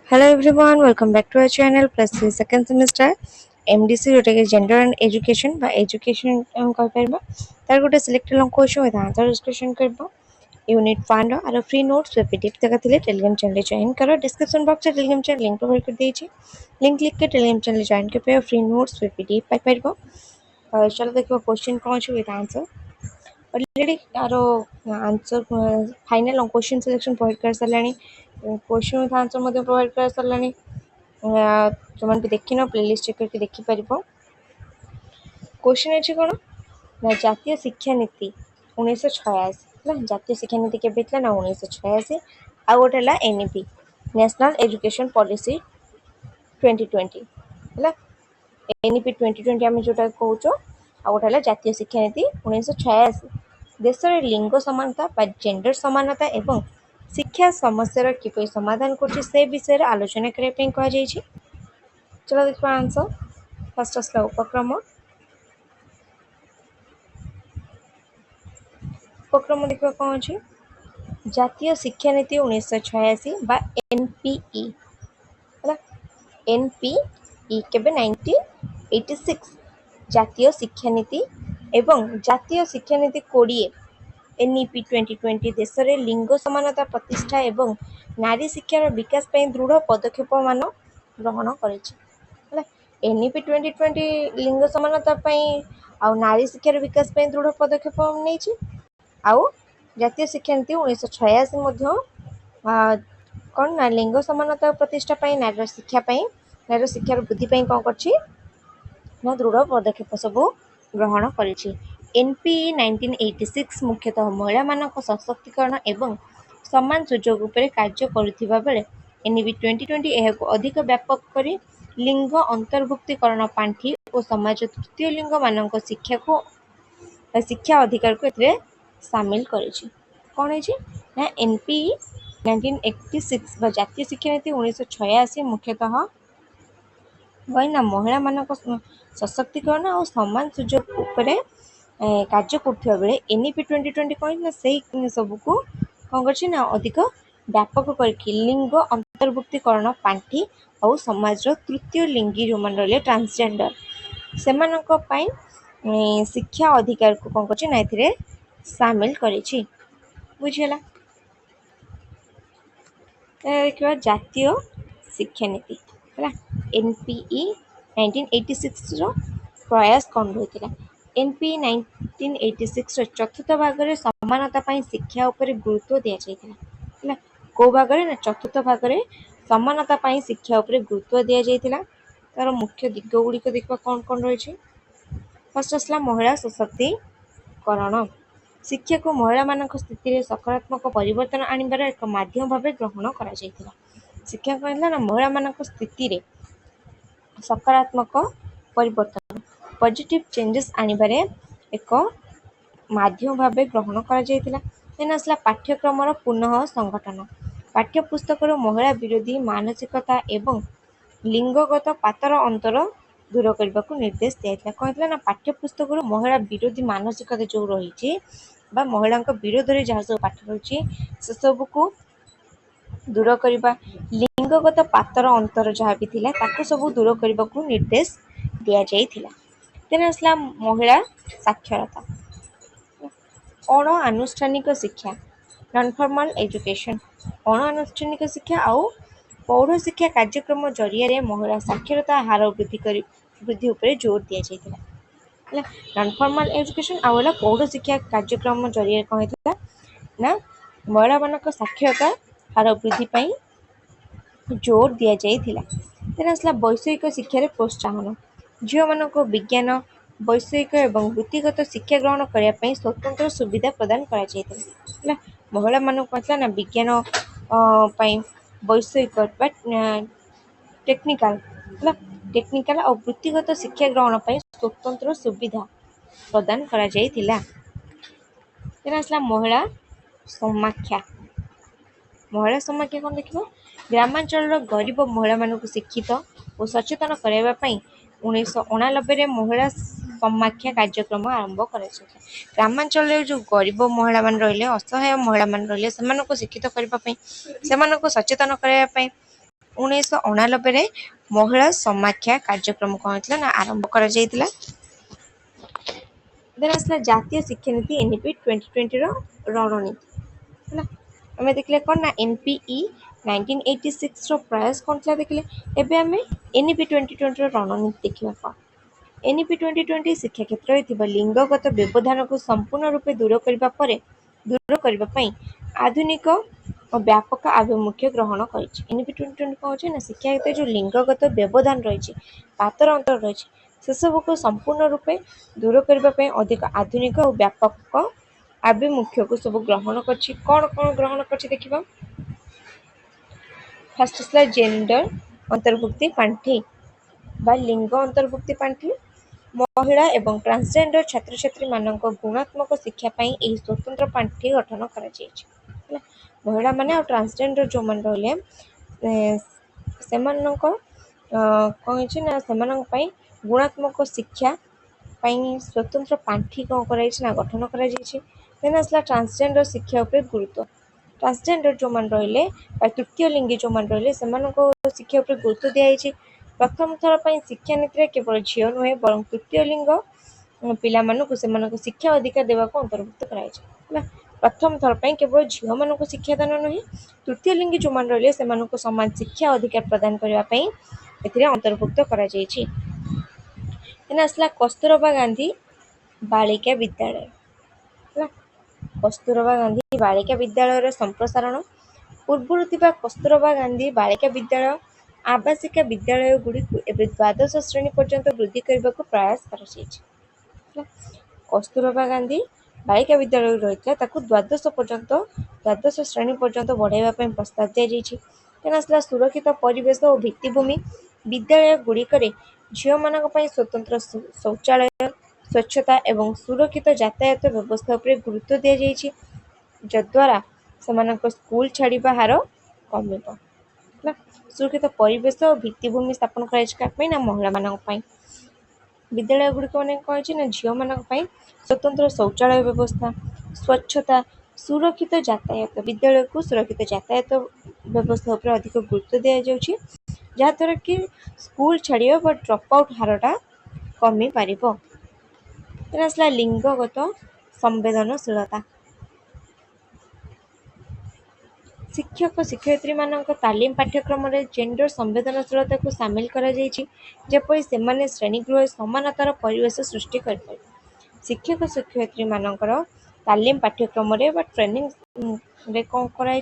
Hello everyone, welcome back to our channel. Plus the second semester MDC जोटा Gender and Education by Education कहपर तार गोटे selected अंक अच्छे होता आंसर डिस्कशन करबो यूनिट 1 रो आरो फ्री नोट्स पीडीएफ तक थिले टेलीग्राम चैनल जॉइन करो डिस्क्रिप्शन बॉक्स रे टेलीग्राम चैनल लिंक प्रोवाइड कर देछि लिंक क्लिक के टेलीग्राम चैनल जॉइन कर पे फ्री नोट्स पीडीएफ पाइ परबो चलो देखो क्वेश्चन कौन छै विथ आंसर ऑलरेडी तारो answer final question selection provide कर सरलानी क्वेश्चन विथ आंसर मध्य प्रोवाइड कर सरलानी तुम भी देखिन प्लेलिस्ट चेक करके देखि परबो क्वेश्चन अछि कोन ना जातीय शिक्षा नीति 1986 ना जातीय शिक्षा नीति के बेतला ना 1986 आ गोटेला एनईपी नेशनल एजुकेशन पॉलिसी 2020 हला एनईपी 2020 हम जोटा कहउचो आ गोटेला जातीय शिक्षा नीति 1986 देश रे लिंग समानता बा जेंडर समानता एवं शिक्षा समस्या किपरि समाधान करछि से विषय रे आलोचना करे पे कह जाय छी चलो देखो आंसर फर्स्ट असला उपक्रम देखो कौन अछि जातीय शिक्षा नीति 1986 बा एनपीई हला एनपीई केबे 1986 जातीय शिक्षा नीति एवं जातीय शिक्षा नीति 20 एनईपी 2020 देश रे लिंग समानता प्रतिष्ठा एवं नारी शिक्षार विकास पे दृढ़ पदक्षेप मान ग्रहण करिछि हला एनईपी 2020 लिंग समानता पे आ नारी शिक्षार विकास पे दृढ़ पदक्षेप नेछि आउ जातीय शिक्षा नीति 1986 मध्य कौन ना लिंग समानता प्रतिष्ठा पाई नारी शिक्षार वृद्धि पाई कौन करछि ना दृढ़ पदक्षेप सब ग्रहण करिछि एनपीई 1986 मुख्यतः महिला मानक सशक्तिकरण एवं समान सुजोग उपरे कार्य करुथिबा बेले एनईपी 2020 एहाको अधिक व्यापक करी लिंग अंतर्भुक्तिकरण पांठी और समाज तृतीय लिंग मानक शिक्षा अधिकार को एतरे शामिल करिछि कोन है ना एनपीई 1986 बा जातीय शिक्षा नीति 1986 मुख्यतः वैना महिला मानक सशक्तिकरण और समान सुजोग उपरे कार्य करथिबा बेले एनईपी 2020 कहै ना सेही सब को कोन करछि ना अधिक व्यापक करके लिंग अंतर्भुक्तिकरण पांठी और समाज तृतीय लिंगी जो मन रहले ट्रांसजेंडर सेमानक पई शिक्षा अधिकार को कोन करछि ना एथिरे शामिल करिछि बुझियला देखिबा जातीय शिक्षा नीति हला एनपीई 1986 रो प्रयास कौन होइतिला एनपी 1986 रो चतुर्थ भाग रे समानता पाई शिक्षा ऊपर गुरुत्व दिया जायतिला हला को भाग रे ना चतुर्थ भाग रे समानता पाई शिक्षा ऊपर गुरुत्व दिया जायतिला तार मुख्य दिग गुडी को देखबा कौन रही छै फर्स्ट असला महिला सशक्तिकरण शिक्षा को महिला मानक स्थिति रे सकारात्मक परिवर्तन आनिबार एक माध्यम भाबे ग्रहण करा जायतिला शिक्षा कहला ना महिला मानक स्थिति रे सकारात्मक परिवर्तन पॉजिटिव चेंजेस आनिबारे एक माध्यम भाबे ग्रहण करा जायतिला देन असला पाठ्यक्रम रो पुनः संगठन पाठ्य पुस्तक रो महिला विरोधी मानसिकता एवं लिंगगत पातर अंतर दूर करबा को निर्देश दिया कहला ना पाठ्य पुस्तक रो महिला विरोधी मानसिकता जो रही छै बा महिला विरोध रे जहाँ सब पाठ रही से सब को दूर करबा लिंगगत पातर अंतर जहाँ भी थिला ताको सब दूर करबा को निर्देश दिया जायतिला देन असला महिला साक्षरता अण आनुष्ठानिक शिक्षा नॉन फॉर्मल एजुकेशन अण आनुष्ठानिक शिक्षा आउ पौढ़ शिक्षा कार्यक्रम जरिया रे महिला साक्षरता हार वृद्धि उपरे जोर दिया जायतिला नॉन फॉर्मल एजुकेशन आउला पौढ़ शिक्षा कार्यक्रम जरिया कहैतिला ना महिला मानक साक्षरता हार वृद्धि पाई जोर दिया जायतिला तेन असला वैषयिक शिक्षा रे प्रोत्साहन झियो मानक विज्ञान वैषयिक एवं वृत्तिगत शिक्षा ग्रहण करने ପାଇଁ स्वतंत्र सुविधा प्रदान करा जायतिला महिला मानक कहला ना विज्ञान वैषयिक टेक्निकल और वृत्तिगत शिक्षा ग्रहण ପାଇଁ स्वतंत्र सुविधा प्रदान करा जायतिला तेन असला महिला समाख्या कौन देखिबो ग्रामांचल गरीब महिला मानक शिक्षित और सचेतन करबा ପାଇଁ 1989 रे महिला समाख्या कार्यक्रम आरंभ करा ग्रामांचल जो गरीब महिला मान रहिले असहाय महिला मान रहिले सेमानको शिक्षित करबा ପାଇଁ सेमानको सचेतन करबा ପାଇଁ 1989 महिला समाख्या कार्यक्रम कौन होता ना आरंभ करा जायतिला। देन आसला जातीय शिक्षा नीति एनईपी 2020 रणनीति है आम देखले कौन ना एनपीई 1986 प्रयास कौन था देखले एबे आम एनईपी 2020 रणनीति देखा कौन एनईपी 2020 शिक्षा क्षेत्र में लिंगगत व्यवधान को संपूर्ण रूपे दूर करने आधुनिक और व्यापक आभिमुख्य ग्रहण कर एनईपी 2020 कौन ना शिक्षा क्षेत्र जो लिंगगत व्यवधान रही पातर अंतर रही से सब को संपूर्ण रूपे दूर करने अधिक आधुनिक और व्यापक आभिमुख्य को सब ग्रहण कर कौन कौन ग्रहण कर देखा फास्ट जेंडर अंतर्भुक्ति पांठि बा लिंग अंतर्भुक्ति पांठि महिला एवं ट्रांसजेंडर छात्र छात्री मानक गुणात्मक शिक्षा पाई स्वतंत्र पांठि गठन करा महिला माने और ट्रांसजेंडर जो मन रहिले कौन ना से गुणात्मक शिक्षा पाई स्वतंत्र पांठि कौन कराई ना गठन करा देन आसला ट्रांसजेंडर शिक्षा उपर गुरुत्व ट्रांसजेंडर जो मन रहिले तृतीय लिंगी जो मन रहिले शिक्षा उपर गुरुत्व दिखाई प्रथम थर पर शिक्षा नीति में केवल झील नुहे बर तृतीय लिंग पिला शिक्षा अधिकार देवा अंतर्भुक्त कराई प्रथम थर पर केवल झील मान शिक्षादान नुहे तृतीय लिंगी जो मान रहिले समान शिक्षा अधिकार प्रदान करने अंतर्भुक्त करा आसला कस्तूरबा गांधी बालिका विद्यालय कस्तूरबा गांधी बालिका विद्यालय संप्रसारण पूर्व कस्तूरबा गांधी बालिका विद्यालय आवासिका विद्यालय गुड़ी द्वादश श्रेणी पर्यंत वृद्धि करने को प्रयास कर कस्तूरबा गांधी बालिका विद्यालय रही द्वादश श्रेणी पर्यंत बढ़ावा प्रस्ताव दि आसला सुरक्षित परिवेश और भित्तिभूमि विद्यालय गुड़िक झील मान स्वतंत्र शौचालय स्वच्छता एवं सुरक्षित यातायात व्यवस्था पर गुरुत्व दि जाइए जद्वारा से स्कूल छाड़ा हार कम सुरक्षित परिवेश और भित्तिभूमि स्थापन कर महिला मान विद्यालय गुड़िक मैंने कही झील मान स्वतंत्र शौचालय व्यवस्था स्वच्छता सुरक्षित यातायात विद्यालय को सुरक्षित यातायात व्यवस्था पर अधिक गुरुत्व दि जाऊँगी जहाँद्वारा कि स्कूल छाड़ा व ड्रप आउट हारटा कमी पार आसला लिंगगत संवेदनशीलता शिक्षक शिक्षयित्री मानक तालीम पाठ्यक्रम जेंडर संवेदनशीलता को सामिल करा जेपरी से श्रेणीगृह समानतार परिवेश सृष्टि कर शिक्षक शिक्षयित्री मानकर तालीम पाठ्यक्रम ट्रेनिंग रे कौन कराई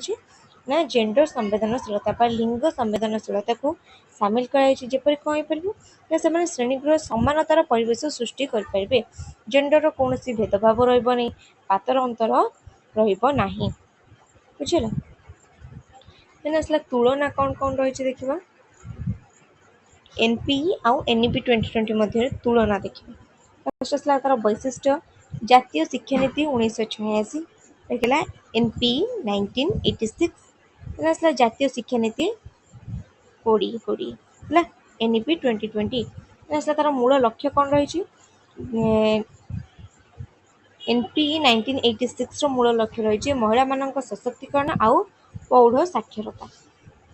ना जेंडर संवेदनशीलता बा लिंग संवेदनशीलता को सामिल कराई कौन पार से श्रेणीगृह समानतार परिवेश सृष्टि करें जेंडर कौन भेदभाव रही पातर अंतर रहा बुझेगा देन आसला तुलना कौन कौन रही देखा एनपीई आउ एनईपी 2020 मध्य तुलना देखा फर्स्ट आसला तार वैशिष्ट्य जातीय शिक्षा नीति 1986 देखला एनपीई 1986 देन आसला जातीय शिक्षा नीति 2020 एनईपी 2020 देन आसला तार मूल लक्ष्य कौन रही एनपीई 1986 मूल लक्ष्य रही महिला मान सशक्तिकरण आउ पौढ़ साक्षरता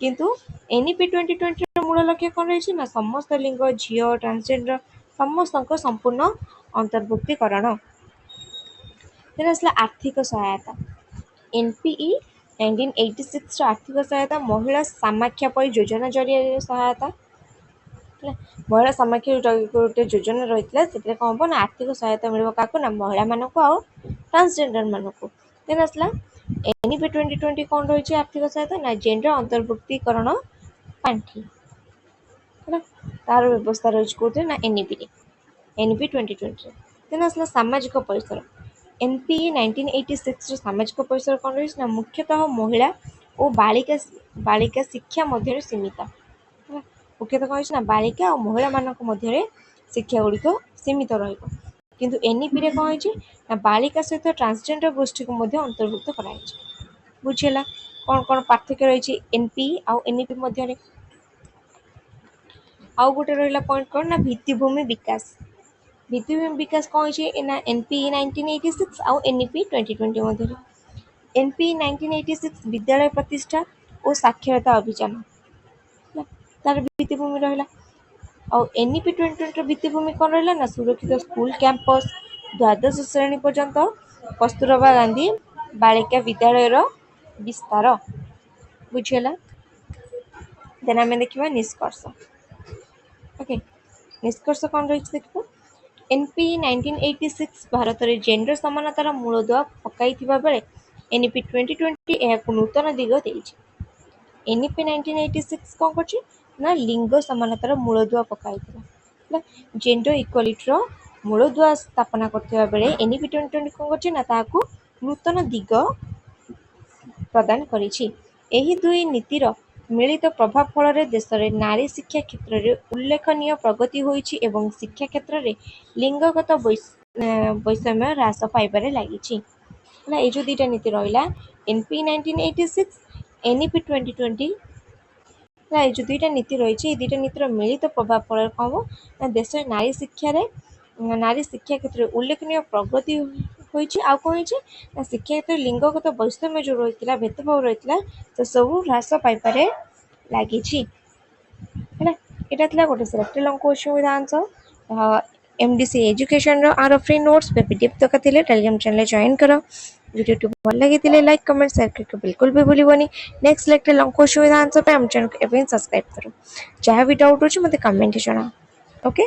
किंतु एनईपी 2020 मूल लक्ष्य कौन रही ना समस्त लिंग झील ट्रांसजेंडर समस्त संपूर्ण अंतर्भुक्तिकरण देन आसला आर्थिक सहायता एनपीई 1986 आर्थिक सहायता महिला सामाख्या पर योजना जरिए सहायता महिला सामाख्या गोटे योजना रही है कौन हम ना आर्थिक सहायता मिल क्या महिला मानक आउ ट्रांसजेंडर मानक देन आसला एनईपी 2020 कौन रही आर्थिक सहायता ना जेंडर अंतर्भुक्तिकरण पांठि तार व्यवस्था रही कौन ना एनईपी 2020 देन आसला सामाजिक परिसर एनपीई 1986 सामाजिक परिसर कौन रही ना मुख्यतः महिला और बालिका शिक्षा मध्य सीमित मुख्यतः कौन ना बालिका और महिला मान मध्य शिक्षा गुड़िक सीमित रु एनईपी कौन ना बालिका सहित ट्रांसजेंडर गोष्ठी को अंतर्भुक्त कराई बुझेगा कौन कौन पार्थक्य रही एनपीई आउ एनईपी मध्य आउ गोटे रहा पॉइंट कौन ना भित्तिभूमि विकास कौन है ना एनपीई 1986 आउ एनईपी 2020 मध्य एनपीई 1986 विद्यालय प्रतिष्ठा और साक्षरता अभियान तार भित्तिभूमि रहा और एनईपी 2020 भित्तिभूमि कौन रहा ना सुरक्षित स्कूल कैंपस द्वादश श्रेणी पर्यंत कस्तूरबा गांधी बालिका विद्यालय विस्तार बुझीगला। देन आम देखा निष्कर्ष। ओके निष्कर्ष कौन रही देखो एनपी 1986 भारत में जेंडर समानतार मूलदुआ पकाई बेले एनईपी 2020 यह नूतन दिग देती। एनईपी 1986 कौन कर लिंग समानतार मूलदुआ पकाई जेंडर इक्वालिटीर मूलदुआ स्थापना करथिबा बेले एनईपी 2020 कौन कर नूतन दिग प्रदान करिछि। एही दुई नीतिर मिलित प्रभाव फल देश में नारी शिक्षा क्षेत्र में उल्लेखनीय प्रगति होइछि एवं शिक्षा क्षेत्र में लिंगगत वैषम्य ह्रास पाइबारे लागिछि। ये जो दुईटा नीति रहा एनपी 1986 एनईपी 2020 ये जो दुईटा नीति रही दुईटा नीतिर मिलित प्रभाव फल कौन हम देश में नारी शिक्षा क्षेत्र में उल्लेखनीय प्रगति होइछि। आ कौन होइछि शिक्षा क्षेत्र लिंगगत वैषम्य जो रही भेदभाव रही से सब ह्रास पाइबारे लागिछि। এটা ଥିଲା ଗୋଟେ ସିଲେକ୍ଟେଡ୍ ଅଙ୍କ କ୍ୱେଶ୍ଚନ୍ ୱିଥ୍ ଆନ୍ସର୍। MDC ଏଜୁକେସନ୍ର ଆର ଫ୍ରି ନୋଟ୍ସ PDF ଦରକାର ଥିଲେ ଟେଲିଗ୍ରାମ ଚ୍ୟାନେଲ୍ ଜଏନ୍ କର। ଭିଡ଼ିଓଟି ଭଲ ଲାଗିଥିଲେ ଲାଇକ୍ କମେଣ୍ଟ ସେୟାର କରିବାକୁ ବିଲକୁଲ ବି ଭୁଲିବନି। ନେକ୍ସଟ ସିଲେକ୍ଟେଡ୍ ଅଙ୍କ କ୍ୱେଶ୍ଚନ୍ ୱିଥ୍ ଆନ୍ସର୍ ପାଇଁ ଆମ ଚ୍ୟାନେଲକୁ ଏବେ ହିଁ ସବସ୍କ୍ରାଇବ୍ କର। ଯାହା ବି ଡାଉଟ୍ ଅଛି ମୋତେ କମେଣ୍ଟ ଜଣାଅ। ଓକେ।